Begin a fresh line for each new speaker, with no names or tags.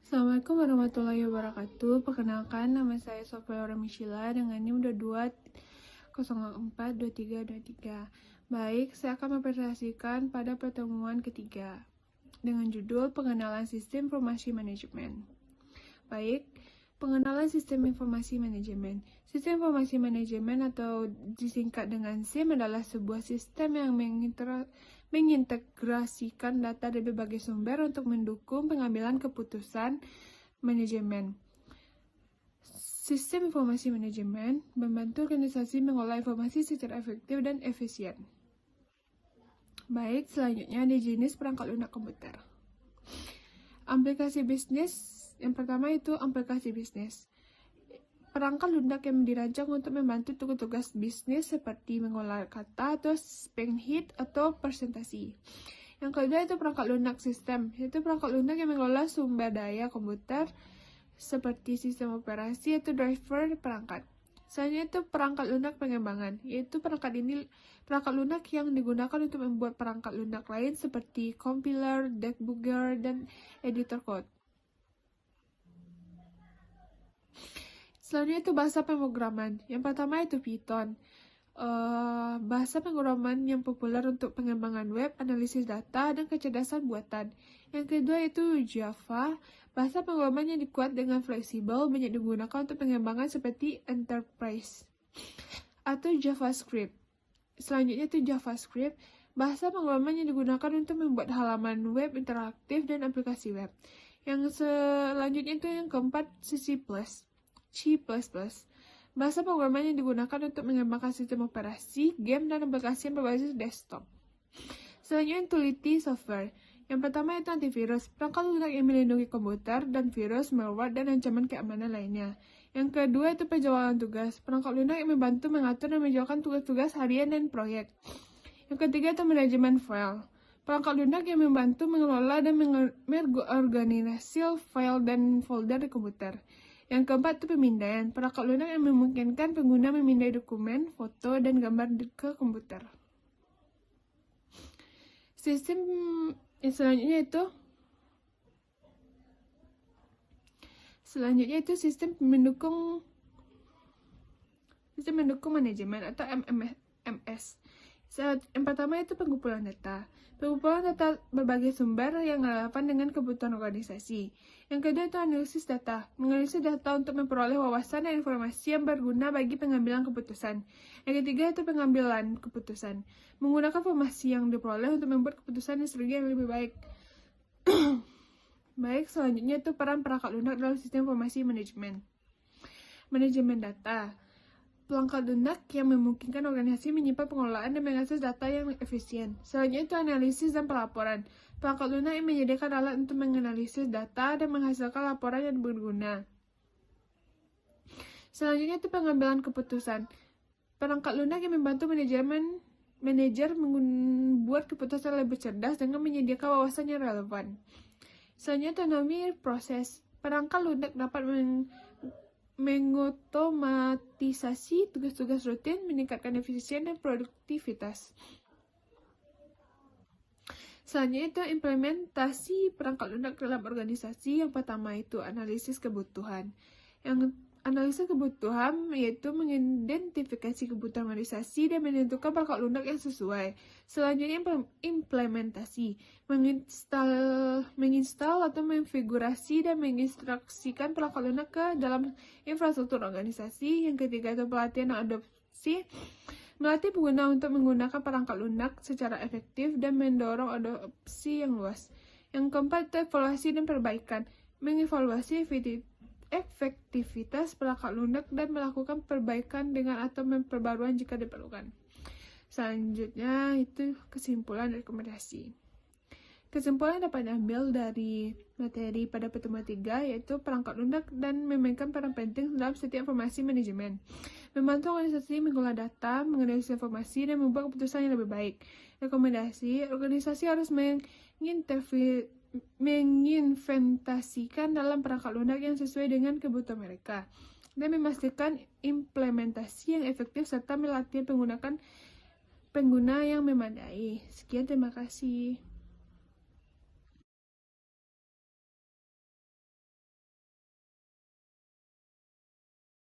Assalamualaikum warahmatullahi wabarakatuh. Perkenalkan, nama saya Sofia Mishila dengan NIM 22042323. Baik, saya akan mempresentasikan pada pertemuan ketiga dengan judul Pengenalan Sistem Informasi Manajemen. Baik, pengenalan sistem informasi manajemen. Sistem informasi manajemen atau disingkat dengan SIM adalah sebuah sistem yang mengintegrasikan data dari berbagai sumber untuk mendukung pengambilan keputusan manajemen. Sistem informasi manajemen membantu organisasi mengolah informasi secara efektif dan efisien. Baik, selanjutnya ada jenis perangkat lunak komputer. Aplikasi bisnis, yang pertama itu aplikasi bisnis. Perangkat lunak yang dirancang untuk membantu tugas-tugas bisnis seperti mengolah kata atau spelling hit atau presentasi. Yang kedua itu perangkat lunak sistem, yaitu perangkat lunak yang mengolah sumber daya komputer seperti sistem operasi atau driver perangkat. Selanjutnya itu perangkat lunak pengembangan, yaitu perangkat lunak yang digunakan untuk membuat perangkat lunak lain seperti compiler, debugger, dan editor code. Selanjutnya itu bahasa pemrograman. Yang pertama itu Python. Bahasa pemrograman yang populer untuk pengembangan web, analisis data, dan kecerdasan buatan. Yang kedua itu Java. Bahasa pemrograman yang kuat dengan fleksibel, banyak digunakan untuk pengembangan seperti enterprise. Atau JavaScript. Selanjutnya itu JavaScript. Bahasa pemrograman yang digunakan untuk membuat halaman web interaktif dan aplikasi web. Yang selanjutnya itu yang keempat C++. Bahasa pemrograman yang digunakan untuk mengembangkan sistem operasi, game, dan aplikasi yang berbasis desktop. Selanjutnya, utility software. Yang pertama itu antivirus, perangkat lunak yang melindungi komputer dan virus, malware, dan ancaman keamanan lainnya. Yang kedua itu penjualan tugas, perangkat lunak yang membantu mengatur dan menjualkan tugas-tugas harian dan proyek. Yang ketiga itu manajemen file. Perangkat lunak yang membantu mengelola dan mengorganisasi file dan folder di komputer. Yang keempat itu pemindaian. Perangkat lunak yang memungkinkan pengguna memindai dokumen, foto, dan gambar ke komputer. Sistem yang selanjutnya itu sistem mendukung manajemen atau MS. Yang pertama itu pengumpulan data. Pengumpulan data berbagai sumber yang relevan dengan kebutuhan organisasi. Yang kedua itu analisis data. Menganalisis data untuk memperoleh wawasan dan informasi yang berguna bagi pengambilan keputusan. Yang ketiga itu pengambilan keputusan. Menggunakan informasi yang diperoleh untuk membuat keputusan dan strategi yang lebih baik. Baik, selanjutnya itu peran perangkat lunak dalam sistem informasi manajemen. Manajemen data. Perangkat lunak yang memungkinkan organisasi menyimpan pengelolaan dan mengakses data yang efisien. Selanjutnya itu analisis dan pelaporan. Perangkat lunak yang menyediakan alat untuk menganalisis data dan menghasilkan laporan yang berguna. Selanjutnya itu pengambilan keputusan. Perangkat lunak yang membantu manajer membuat keputusan lebih cerdas dengan menyediakan wawasan yang relevan. Selanjutnya otonomi proses. Perangkat lunak dapat mengotomatisasi tugas-tugas rutin, meningkatkan efisien dan produktivitas. Selanjutnya itu implementasi perangkat lunak dalam organisasi. Yang pertama itu analisis kebutuhan. Yang analisis kebutuhan yaitu mengidentifikasi kebutuhan organisasi dan menentukan perangkat lunak yang sesuai. Selanjutnya implementasi, menginstal atau mengonfigurasi dan menginstruksikan perangkat lunak ke dalam infrastruktur organisasi. Yang ketiga itu pelatihan dan adopsi, melatih pengguna untuk menggunakan perangkat lunak secara efektif dan mendorong adopsi yang luas. Yang keempat itu evaluasi dan perbaikan, mengevaluasi efektivitas perangkat lunak dan melakukan perbaikan dengan atau perbaruan jika diperlukan. Selanjutnya itu kesimpulan dan rekomendasi. Kesimpulan dapat diambil dari materi pada pertemuan 3, yaitu perangkat lunak dan memainkan peran penting dalam setiap informasi manajemen. Membantu organisasi mengolah data, menganalisis informasi, dan membuat keputusan yang lebih baik. Rekomendasi, organisasi harus menginventasikan dalam perangkat lunak yang sesuai dengan kebutuhan mereka dan memastikan implementasi yang efektif serta melatih pengguna yang memadai. Sekian, terima kasih.